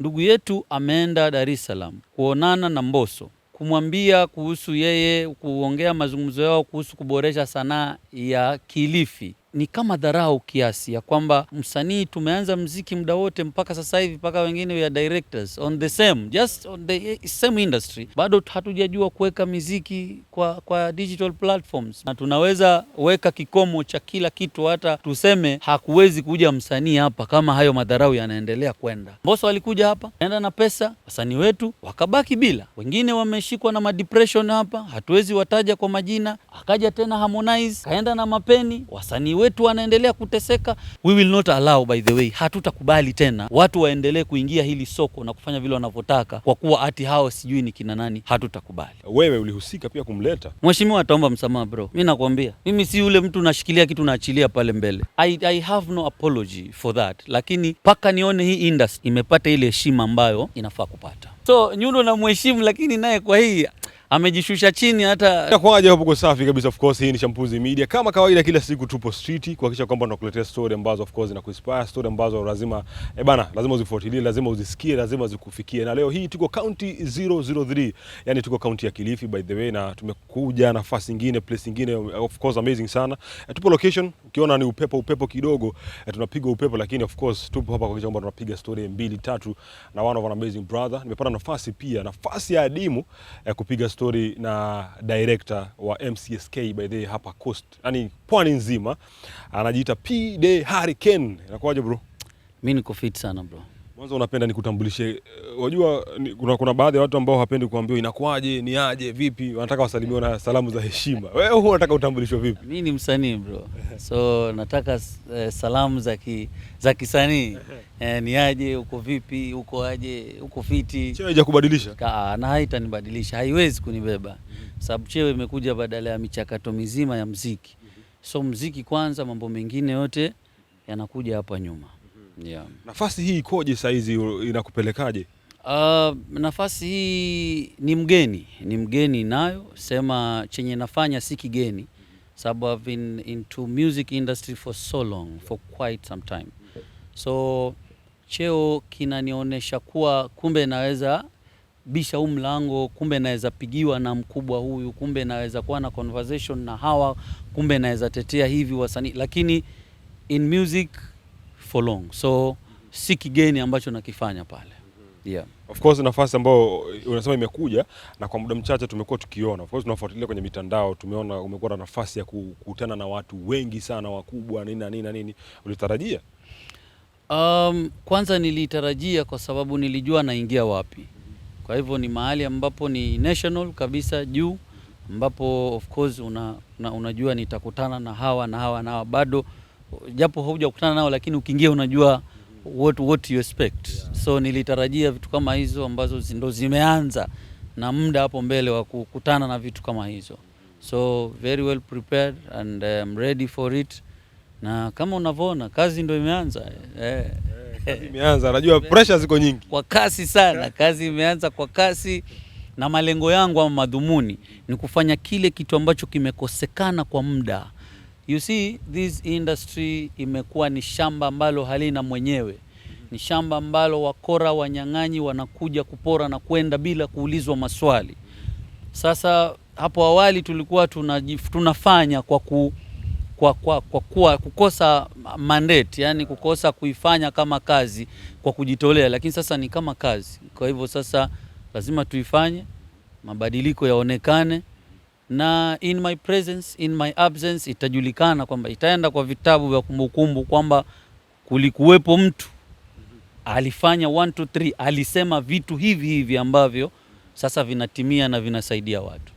Ndugu yetu ameenda Dar es Salaam kuonana na Mbosso, kumwambia kuhusu yeye, kuongea mazungumzo yao kuhusu kuboresha sanaa ya Kilifi. Ni kama dharau kiasi ya kwamba msanii tumeanza mziki muda wote mpaka sasa hivi, mpaka wengine we are directors on the same, just on the same industry, bado hatujajua kuweka miziki kwa digital platforms, na tunaweza weka kikomo cha kila kitu, hata tuseme hakuwezi kuja msanii hapa kama hayo madharau yanaendelea kwenda. Mbosso alikuja hapa, enda na pesa, wasanii wetu wakabaki bila, wengine wameshikwa na depression hapa, hatuwezi wataja kwa majina. Akaja tena Harmonize, kaenda na mapeni, wasanii wetu wanaendelea kuteseka. We will not allow, by the way, hatutakubali tena watu waendelee kuingia hili soko na kufanya vile wanavyotaka kwa kuwa ati hao sijui ni kina nani. Hatutakubali. Wewe ulihusika pia kumleta mheshimiwa, ataomba msamaha bro. Mimi nakwambia, mimi si yule mtu nashikilia kitu naachilia pale mbele. I have no apology for that, lakini paka nione hii industry imepata ile heshima ambayo inafaa kupata. So Nyundo na mheshimu, lakini naye kwa hii amejishusha chini. Hata kwaje hapo kwa safi kabisa. Of course hii ni Shampuzi Media, kama kawaida kila siku tupo street kuhakikisha kwamba tunakuletea story ambazo of course inakuinspire, story ambazo lazima lazima uzifuatilie, lazima uzisikie, lazima zikufikie. Na leo hii tuko county 003, yani tuko county ya Kilifi by the way, na tumekuja nafasi nyingine, place nyingine of course amazing sana. Tupo location, ukiona ni upepo kidogo, tunapiga upepo, lakini of course tupo hapa kuhakikisha kwamba tunapiga story 2 3 na one of an amazing brother. Nimepata nafasi ya adimu kupiga story na director wa MCSK by the hapa coast, yani pwani nzima, anajiita P-Day Hurricane. Inakuaje bro? Mimi niko fit sana bro. Mwanzo unapenda nikutambulishe, unajua kuna baadhi ya watu ambao hawapendi kuambiwa inakuaje, ni aje, vipi, wanataka wasalimiwe na salamu za heshima. Wewe unataka utambulishwe vipi? Mimi ni msanii bro. So nataka salamu za kisanii. Ni aje, uko vipi, uko aje, uko fiti. Chewe haija kubadilisha? Na haitanibadilisha, haiwezi kunibeba. Sababu chewe imekuja badala ya michakato mizima ya muziki. So muziki kwanza, mambo mengine yote yanakuja hapa nyuma. Yeah. Nafasi hii ikoje saa hizi, inakupelekaje? Nafasi hii ni mgeni nayo, sema chenye nafanya si kigeni, sababu I've been into music industry for so long, for quite some time. So cheo kinanionyesha kuwa kumbe naweza bisha mlango, kumbe naweza pigiwa na mkubwa huyu, kumbe naweza kuwa na conversation na hawa, kumbe naweza tetea hivi wasanii, lakini in music for long. So si kigeni ambacho nakifanya pale. Yeah. Of course nafasi ambayo unasema imekuja na kwa muda mchache tumekuwa tukiona. Of course tunafuatilia kwenye mitandao, tumeona umekuwa na nafasi ya kukutana na watu wengi sana wakubwa nini. Ulitarajia? Kwanza nilitarajia kwa sababu nilijua naingia wapi. Kwa hivyo ni mahali ambapo ni national kabisa juu, ambapo of course unajua nitakutana na hawa bado japo hujakutana nao, lakini ukiingia unajua what you expect. So nilitarajia vitu kama hizo ambazo ndo zimeanza na muda hapo mbele wa kukutana na vitu kama hizo. So very well prepared and I'm ready for it. Na kama unavyoona kazi ndo imeanza. Kazi imeanza, najua pressure ziko nyingi. Kwa kasi sana, kazi imeanza kwa kasi, na malengo yangu ama madhumuni ni kufanya kile kitu ambacho kimekosekana kwa muda. You see, this industry imekuwa ni shamba ambalo halina mwenyewe. Ni shamba ambalo wakora, wanyang'anyi wanakuja kupora na kwenda bila kuulizwa maswali. Sasa hapo awali tulikuwa tunafanya kwa kukosa mandate, yani kukosa kuifanya kama kazi kwa kujitolea, lakini sasa ni kama kazi. Kwa hivyo sasa lazima tuifanye, mabadiliko yaonekane, na in my presence, in my absence itajulikana kwamba itaenda kwa vitabu vya kumbukumbu kwamba kulikuwepo mtu alifanya 1 2 3, alisema vitu hivi ambavyo sasa vinatimia na vinasaidia watu.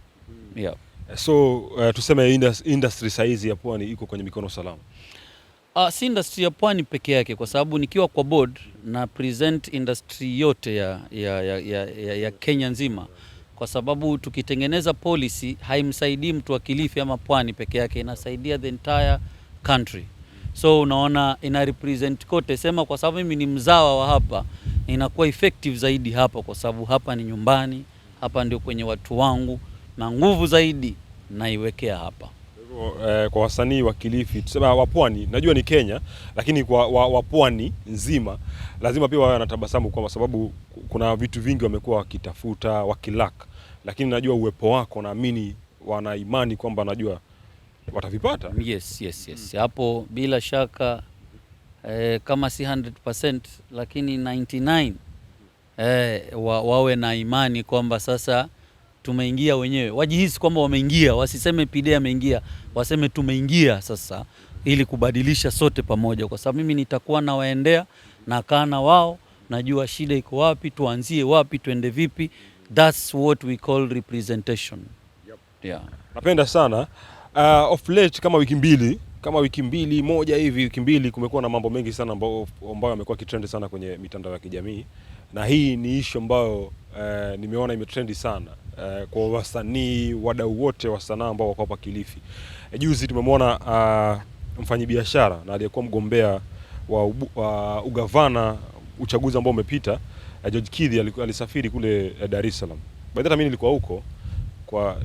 Yeah. So tuseme industry size ya pwani iko kwenye mikono salama? Si industry ya pwani peke yake, kwa sababu nikiwa kwa board na present industry yote ya Kenya nzima, kwa sababu tukitengeneza policy haimsaidii mtu wa Kilifi ama pwani peke yake, inasaidia the entire country. So unaona ina represent kote, sema kwa sababu mimi ni mzawa wa hapa, inakuwa effective zaidi hapa, kwa sababu hapa ni nyumbani, hapa ndio kwenye watu wangu, na nguvu zaidi naiwekea hapa. Kwa wasanii wa Kilifi, tuseme wa Pwani, najua ni Kenya, lakini kwa wa Pwani nzima lazima pia wawe wanatabasamu, kwa sababu kuna vitu vingi wamekuwa wakitafuta, wakilaka, lakini najua uwepo wako, naamini wana imani kwamba najua watavipata. Yes. Hapo bila shaka kama si 100% lakini 99 wawe na imani kwamba sasa tumeingia wenyewe, wajihisi kwamba wameingia, wasiseme Pide ameingia, waseme tumeingia sasa, ili kubadilisha sote pamoja, kwa sababu mimi nitakuwa nawaendea na kaa na wao, najua shida iko wapi, tuanzie wapi, tuende vipi. That's what we call representation. Yeah. Napenda sana of late, kama wiki mbili moja hivi, wiki mbili, kumekuwa na mambo mengi sana ambayo yamekuwa kitrend sana kwenye mitandao ya kijamii, na hii ni issue ambayo nimeona imetrendi sana kwa wasanii, wadau wote wa sanaa ambao wako hapa Kilifi. Juzi tumemwona mfanyabiashara na aliyekuwa mgombea wa ugavana uchaguzi ambao umepita, George Kidhi, alisafiri kule Dar es Salaam. Baada mimi nilikuwa huko,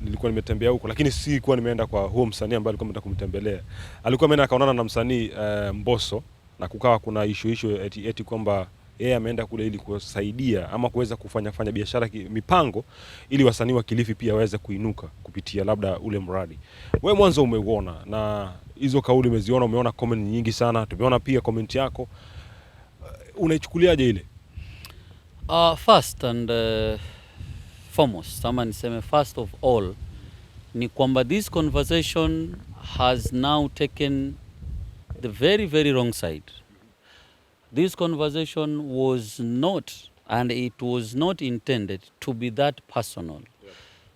nilikuwa nimetembea huko, lakini si kwa nimeenda kwa huo msanii ambaye alikuwa ametaka kumtembelea. Alikuwa ameenda akaonana na msanii Mbosso, na kukawa kuna issue eti kwamba yeye ameenda kule ili kusaidia ama kuweza kufanya biashara mipango, ili wasanii wa Kilifi pia waweze kuinuka kupitia labda ule mradi. Wewe mwanzo umeuona na hizo kauli umeziona, umeona comment nyingi sana, tumeona pia comment yako, unaichukuliaje ile? First and foremost, ama niseme first of all, ni kwamba this conversation has now taken the very very wrong side. This conversation was not, and it was not intended to be that personal.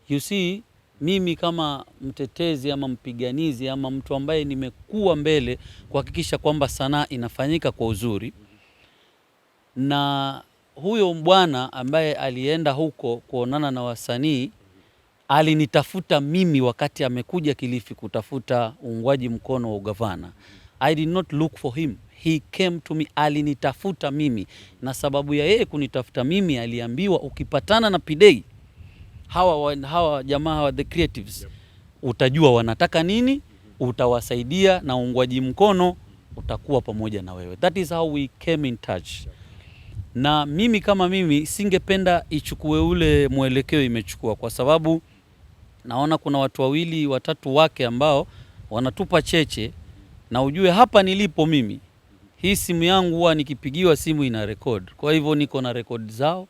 You see, mimi kama mtetezi ama mpiganizi ama mtu ambaye nimekuwa mbele kuhakikisha kwamba sanaa inafanyika kwa uzuri, na huyo bwana ambaye alienda huko kuonana na wasanii alinitafuta mimi wakati amekuja Kilifi kutafuta uungwaji mkono wa ugavana. I did not look for him. He came to me, alinitafuta mimi, na sababu ya yeye kunitafuta mimi, aliambiwa ukipatana na Pide, hawa jamaa hawa the creatives, utajua wanataka nini, utawasaidia na uungwaji mkono utakuwa pamoja na wewe. That is how we came in touch. Na mimi kama mimi singependa ichukue ule mwelekeo imechukua, kwa sababu naona kuna watu wawili watatu wake ambao wanatupa cheche, na ujue hapa nilipo mimi, hii simu yangu huwa nikipigiwa simu ina record. Kwa hivyo niko na record zao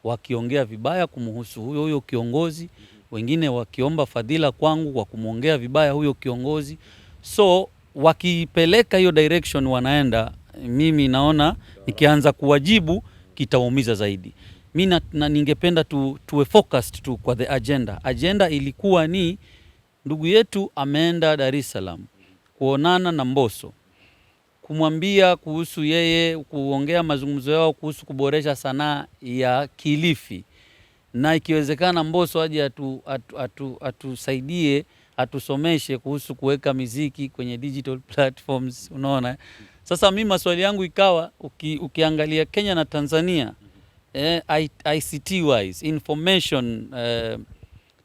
wakiongea vibaya kumhusu huyo kiongozi, wengine wakiomba fadhila kwangu kwa kumuongea vibaya huyo kiongozi. So wakipeleka hiyo direction wanaenda, mimi naona nikianza kuwajibu kitaumiza zaidi. Mimi ningependa tuwe focused tu kwa the agenda. Agenda ilikuwa ni ndugu yetu ameenda Dar es Salaam kuonana na Mbosso, kumwambia kuhusu yeye, kuongea mazungumzo yao kuhusu kuboresha sanaa ya Kilifi, na ikiwezekana Mbosso aje atusaidie, atusomeshe kuhusu kuweka muziki kwenye digital platforms. Unaona, sasa mimi maswali yangu ikawa, ukiangalia Kenya na Tanzania, ICT wise, information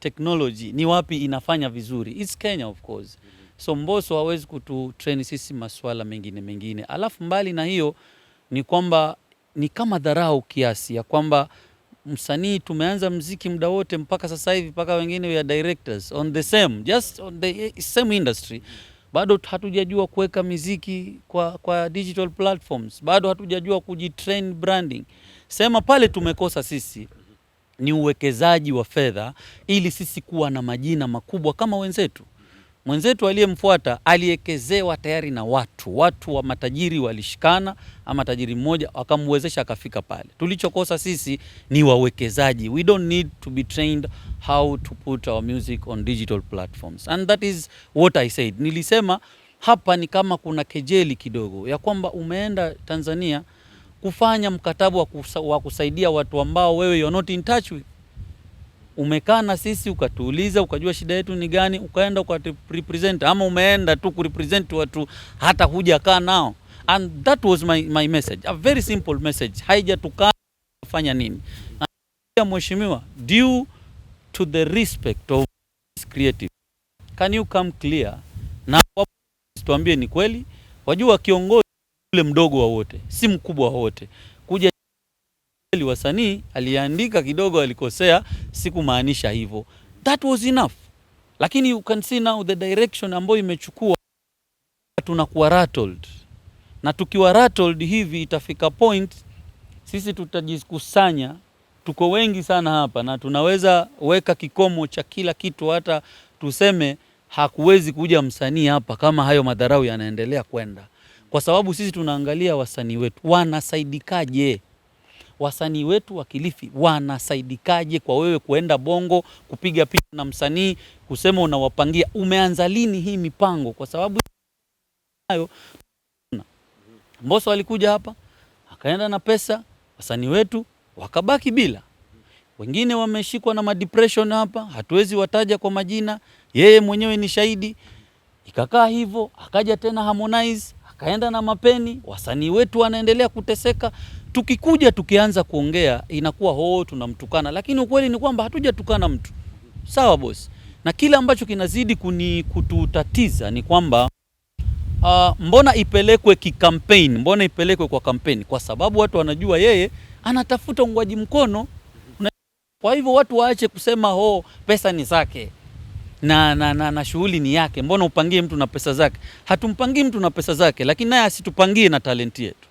technology, ni wapi inafanya vizuri? It's Kenya of course. So Mbosso hawezi kututrain sisi maswala mengine. Alafu mbali na hiyo ni kwamba ni kama dharau kiasi ya kwamba msanii tumeanza mziki muda wote mpaka sasa hivi, mpaka wengine we are directors on the same, just on the same industry, bado hatujajua kuweka muziki kwa digital platforms, bado hatujajua kujitrain branding. Sema pale tumekosa sisi ni uwekezaji wa fedha, ili sisi kuwa na majina makubwa kama wenzetu. Mwenzetu aliyemfuata aliekezewa tayari na watu wa matajiri, walishikana ama tajiri mmoja akamwezesha akafika pale. Tulichokosa sisi ni wawekezaji. We don't need to be trained how to put our music on digital platforms, and that is what I said. Nilisema hapa ni kama kuna kejeli kidogo ya kwamba umeenda Tanzania kufanya mkataba wa kusaidia watu ambao wewe you're not in touch with. Umekaa na sisi ukatuuliza, ukajua shida yetu ni gani, ukaenda ukarepresent, ama umeenda tu kurepresent watu hata hujakaa nao. And that was my message, a very simple message. Haija tukaa kufanya nini. Na mheshimiwa, due to the respect of this creative, can you come clear Na tuambie ni kweli, wajua kiongozi ule mdogo wa wote, si mkubwa wa wote. Kuja wasanii aliandika kidogo alikosea, sikumaanisha hivyo. That was enough. Lakini you can see now the direction ambayo imechukua, tunakuwa rattled. Na tukiwa rattled hivi itafika point sisi tutajikusanya, tuko wengi sana hapa na tunaweza weka kikomo cha kila kitu, hata tuseme hakuwezi kuja msanii hapa kama hayo madharau yanaendelea kwenda. Kwa sababu sisi tunaangalia wasanii wetu wanasaidikaje. Wasanii wetu wa Kilifi wanasaidikaje kwa wewe kuenda Bongo kupiga picha na msanii kusema unawapangia. Umeanza lini hii mipango? Kwa sababu hayo Mbosso alikuja hapa akaenda na pesa, wasanii wetu wakabaki bila. Wengine wameshikwa na depression hapa, hatuwezi wataja kwa majina, yeye mwenyewe ni shahidi. Ikakaa hivyo, akaja tena Harmonize, akaenda na mapeni, wasanii wetu wanaendelea kuteseka. Tukikuja tukianza kuongea inakuwa tunamtukana, lakini ukweli ni kwamba hatujatukana mtu. Sawa boss. Na kila ambacho kinazidi kututatiza ni kwamba mbona ipelekwe kikampeni, mbona ipelekwe kwa kampeni? Kwa sababu watu wanajua yeye anatafuta ungwaji mkono. Kwa hivyo watu waache kusema pesa ni zake na shughuli ni yake. Mbona upangie mtu na pesa zake? Hatumpangii mtu na pesa zake, lakini naye asitupangie na talenti yetu.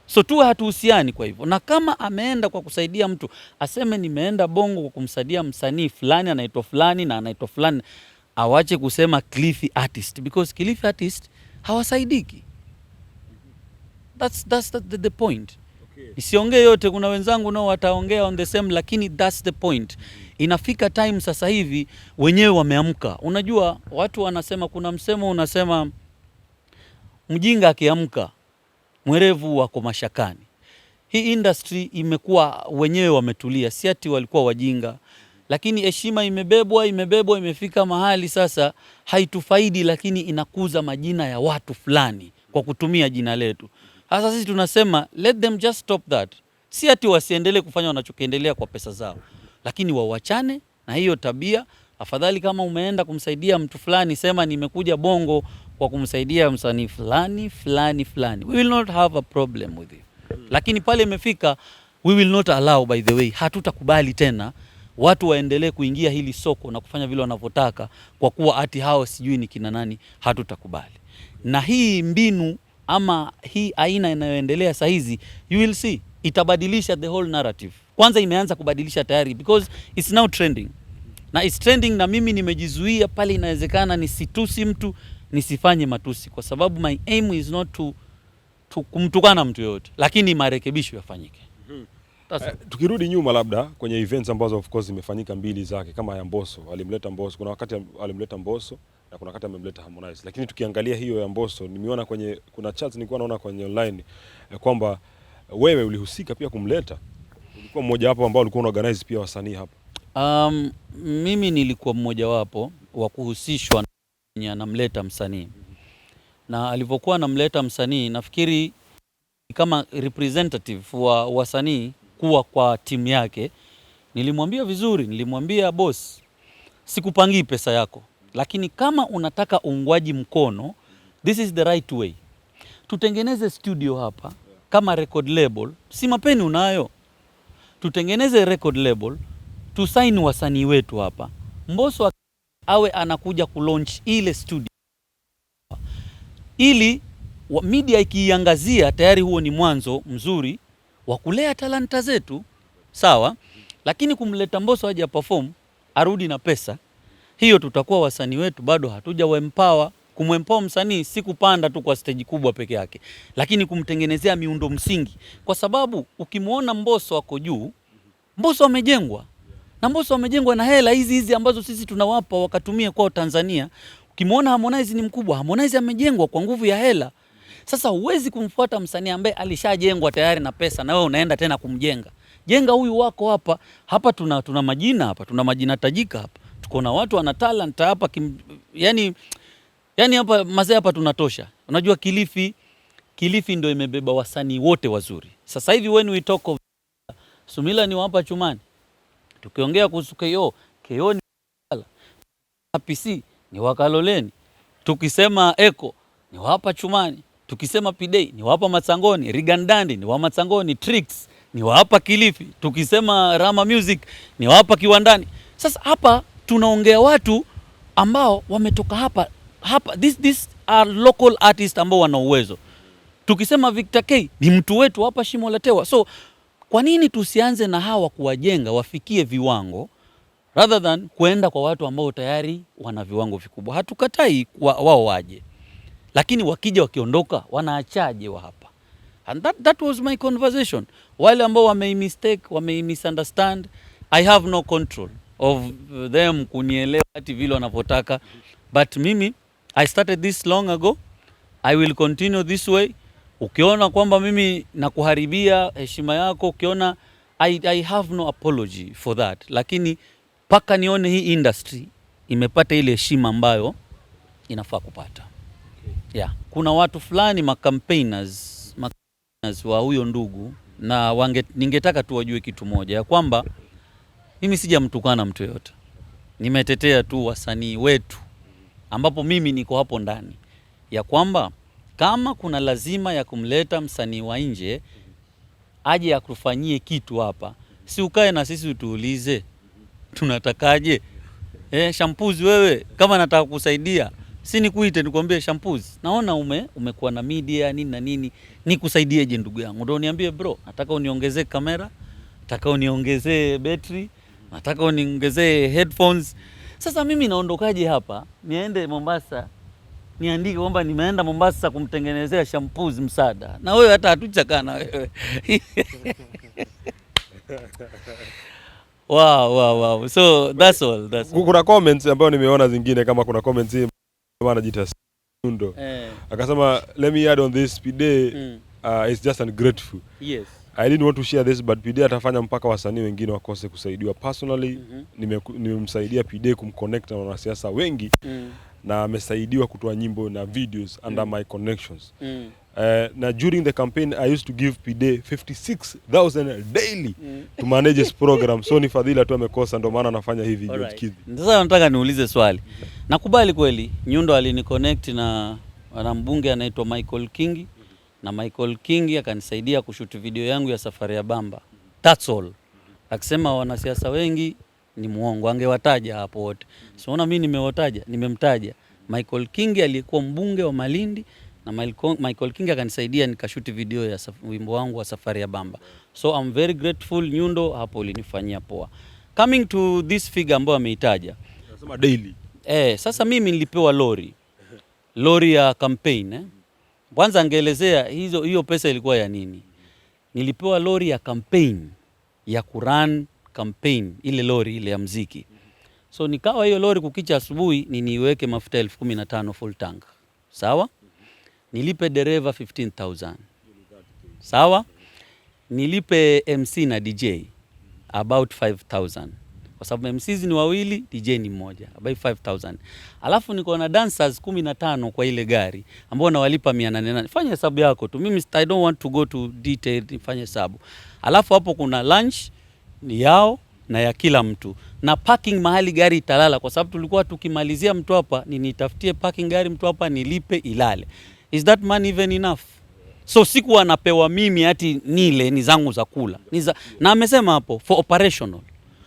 So tuwe hatuhusiani kwa hivyo. Na kama ameenda kwa kusaidia mtu, aseme nimeenda Bongo kwa kumsaidia msanii fulani anaitwa fulani na anaitwa fulani. Awache kusema Kilifi artist, because Kilifi artist hawasaidiki. That's the point. Okay. Isiongee yote, kuna wenzangu nao wataongea on the same, lakini that's the point. Inafika time sasa hivi wenyewe wameamka. Unajua watu wanasema, kuna msemo unasema mjinga akiamka mwerevu wako mashakani. Hii industry imekuwa wenyewe wametulia, si ati walikuwa wajinga. Lakini heshima imebebwa imefika mahali sasa haitufaidi, lakini inakuza majina ya watu fulani kwa kutumia jina letu. Sasa sisi tunasema let them just stop that. Si ati wasiendelee kufanya wanachokiendelea kwa pesa zao, lakini wawachane na hiyo tabia. Afadhali kama umeenda kumsaidia mtu fulani, sema nimekuja Bongo kwa kumsaidia msanii fulani. We will not have a problem with it. Lakini pale imefika, we will not allow, by the way, hatutakubali tena watu waendelee kuingia hili soko na kufanya vile wanavyotaka kwa kuwa ati hao sijui ni kina nani. Hatutakubali. Na hii mbinu ama hii aina inayoendelea saa hizi, you will see, itabadilisha the whole narrative. Kwanza imeanza kubadilisha tayari, because it's now trending. Na it's trending, na mimi nimejizuia pale inawezekana nisitusi mtu, nisifanye matusi, kwa sababu my aim is not to kumtukana mtu yote, lakini marekebisho yafanyike. Tukirudi nyuma labda kwenye events ambazo of course zimefanyika mbili zake, kama ya Mbosso, alimleta Mbosso, kuna wakati alimleta Mbosso na kuna wakati amemleta Harmonize. Lakini tukiangalia hiyo ya Mbosso, nimeona kuna chats nilikuwa naona kwenye online kwamba wewe ulihusika pia kumleta. Ulikuwa mmoja wapo ambao ulikuwa unaorganize pia wasanii hapa. Mimi nilikuwa mmoja wapo wa kuhusishwa na namleta msanii. Na alipokuwa namleta msanii, nafikiri kama representative wa wasanii kuwa kwa timu yake, nilimwambia vizuri, nilimwambia boss, sikupangii pesa yako, lakini kama unataka uungwaji mkono, this is the right way. Tutengeneze studio hapa kama record label, si mapeni unayo. Tutengeneze record label, tusign wasanii wetu hapa. Mbosso awe anakuja kulaunch ile studio, ili media ikiangazia tayari, huo ni mwanzo mzuri wa kulea talanta zetu. Sawa? Lakini kumleta Mbosso aje perform, arudi na pesa, hiyo tutakuwa wasanii wetu bado hatuja empower. Kumempower msanii si kupanda tu kwa stage kubwa peke yake, lakini kumtengenezea miundo msingi. Kwa sababu ukimuona Mbosso wako juu, Mbosso amejengwa. Na Mbosso amejengwa na hela hizi ambazo sisi tunawapa wakatumia kwa Tanzania. Ukimuona Harmonize ni mkubwa, Harmonize amejengwa kwa nguvu ya hela. Sasa huwezi kumfuata msanii ambaye alishajengwa tayari na pesa, na wewe unaenda tena kumjenga. Jenga huyu wako hapa. Hapa tuna majina hapa, tuna majina tajika hapa. Tuko na watu wana talent hapa, yani hapa mazee hapa tunatosha. Unajua Kilifi ndio imebeba wasanii wote wazuri. Sasa hivi when we talk of Sumila ni hapa Chumani. Tukiongea kuhusu KO ni PC ni Wakaloleni. Tukisema Eko ni wapa Chumani, tukisema Pidei ni wapa Matsangoni, Rigandandi ni wa Matsangoni, Tricks ni wapa Kilifi, tukisema Rama Music ni wapa Kiwandani. Sasa hapa tunaongea watu ambao wametoka hapa. This are local artists ambao wana uwezo. Tukisema Victor K ni mtu wetu hapa Shimo la Tewa. So kwa nini tusianze na hawa kuwajenga wafikie viwango rather than kuenda kwa watu ambao tayari wana viwango vikubwa? Hatukatai wao waje, lakini wakija wakiondoka wanaachaje wa hapa? And that was my conversation. Wale ambao wame misunderstand, I have no control of them kunielewa ati vile wanavyotaka, but mimi I started this long ago, I will continue this way. Ukiona kwamba mimi nakuharibia heshima yako, ukiona I have no apology for that, lakini paka nione hii industry imepata ile heshima ambayo inafaa kupata. Yeah. Kuna watu fulani campaigners wa huyo ndugu, na ningetaka tu wajue kitu moja, ya kwamba mimi sijamtukana mtu yote. Nimetetea tu wasanii wetu ambapo mimi niko hapo ndani, ya kwamba kama kuna lazima ya kumleta msanii wa nje aje akufanyie kitu hapa, si ukae na sisi utuulize tunatakaje? Shampuzi wewe, kama nataka kusaidia si nikuite nikwambie Shampuzi, naona umekuwa na media nini na nini, nikusaidieje ndugu yangu? Ndio niambie bro, nataka uniongezee kamera, nataka uniongezee battery, nataka uniongezee headphones. Sasa mimi naondokaje hapa niende Mombasa niandike kwamba nimeenda Mombasa kumtengenezea Shampuzi msaada, na wewe hata hatuchakana wewe. Wow. So that's all. Kuna comments ambayo nimeona zingine, kama kuna comments hii anajiita Nyundo. Akasema let me add on this, Pide is just ungrateful. Yes. I didn't want to share this, but Pide atafanya mpaka wasanii wengine wakose kusaidiwa. Personally, nimemsaidia Pide kumconnect na wanasiasa wengi, na amesaidiwa kutoa nyimbo na videos under my connections. Na during the campaign I used to give Pide 56,000 daily to manage his program. So ni fadhila tu amekosa, ndio maana anafanya hivi video kidhi. Sasa nataka niulize swali. Nakubali kweli Nyundo aliniconnect na mbunge anaitwa Michael Kingi, na Michael Kingi akanisaidia kushoot video yangu ya Safari ya Bamba. That's all. Akisema wanasiasa wengi ni muongo, angewataja hapo wote. So ona mimi nimewataja, nimemtaja Michael Kingi aliyekuwa mbunge wa Malindi, na Michael Kingi akanisaidia nikashoot video ya wimbo wangu wa Safari ya Bamba. So I'm very grateful Nyundo, hapo ulinifanyia poa. Coming to this figure ambayo ameitaja, anasema daily. Sasa mimi nilipewa lori ya campaign. Kwanza angeelezea hiyo pesa ilikuwa ya nini. Nilipewa lori ya campaign, ya kurun campaign, ile lori ile ya muziki. So nikawa hiyo lori kukicha asubuhi niweke mafuta 15,000 full tank. Sawa? Nilipe dereva 15,000. Sawa? Nilipe MC na DJ about 5,000. Kwa sababu MCs ni wawili, DJ ni mmoja, about 5,000. Alafu niko na dancers 15 kwa ile gari ambao nawalipa 800. Fanya hesabu yako tu. Mimi I don't want to go to detail, fanya hesabu. Alafu hapo kuna lunch ni yao na ya kila mtu, na parking mahali gari italala, kwa sababu tulikuwa tukimalizia mtu hapa nitafutie parking gari mtu hapa nilipe ilale. Is that money even enough? So siku anapewa mimi ati nile ni zangu za kula. Na amesema hapo for operational.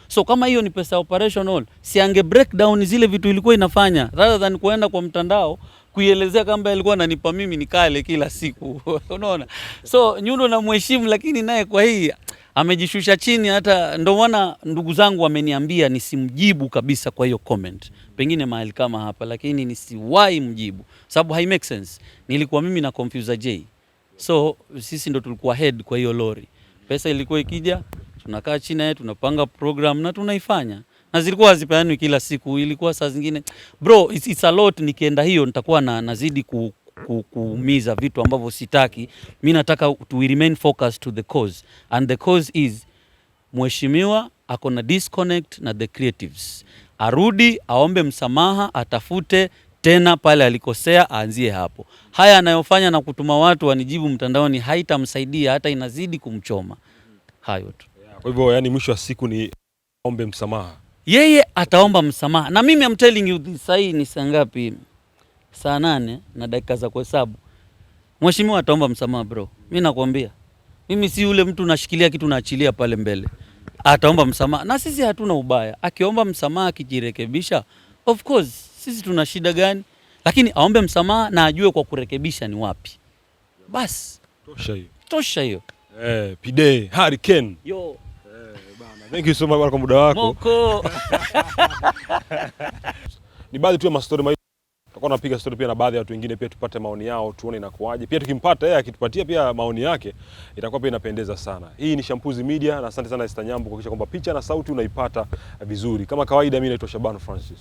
So kama hiyo ni pesa operational, si ange break down zile vitu ilikuwa inafanya rather than kuenda kwa mtandao kuielezea kama ilikuwa ananipa mimi nikale kila siku. Unaona? So Nyundo na mheshimu, lakini naye kwa hii amejishusha chini. Hata ndio maana ndugu zangu wameniambia nisimjibu kabisa kwa hiyo comment, pengine mahali kama hapa, lakini nisiwahi mjibu sababu hai make sense. Nilikuwa mimi na Confuser J, so sisi ndo tulikuwa head kwa hiyo lori. Pesa ilikuwa ikija, tunakaa chini tunapanga program na tunaifanya, na zilikuwa hazipeanwi kila siku. Ilikuwa saa zingine bro, it's a lot. Nikienda hiyo nitakuwa nazidi kuumiza vitu ambavyo sitaki. Mimi nataka to remain focused to the cause, and the cause is mheshimiwa ako na disconnect na the creatives. Arudi aombe msamaha, atafute tena pale alikosea, aanzie hapo. Haya anayofanya na kutuma watu wanijibu mtandaoni haitamsaidia, hata inazidi kumchoma. Hayo tu. Kwa hivyo yani mwisho wa siku ni aombe msamaha. Yeye ataomba msamaha. Na mimi I'm telling you this, hii ni saa ngapi? saa 8 na dakika za kuhesabu, mheshimiwa ataomba msamaha bro. Mimi nakwambia, mimi si yule mtu nashikilia kitu naachilia pale mbele. Ataomba msamaha na sisi hatuna ubaya. Akiomba msamaha, akijirekebisha, of course sisi tuna shida gani? Lakini aombe msamaha na ajue kwa kurekebisha ni wapi. Bas, tosha hiyo. Pide Hurricane. Yo. Bana. Thank you so much kwa muda wako. Moko. Ni baadhi tu ya mastori tutakuwa tunapiga story pia na baadhi ya watu wengine pia tupate maoni yao, tuone inakuaje. Pia tukimpata yeye akitupatia pia maoni yake itakuwa pia inapendeza sana. Hii ni Shampuzi Media na asante sana Esther Nyambo kuhakikisha kwamba picha na sauti unaipata vizuri. Kama kawaida mimi naitwa Shaban Francis.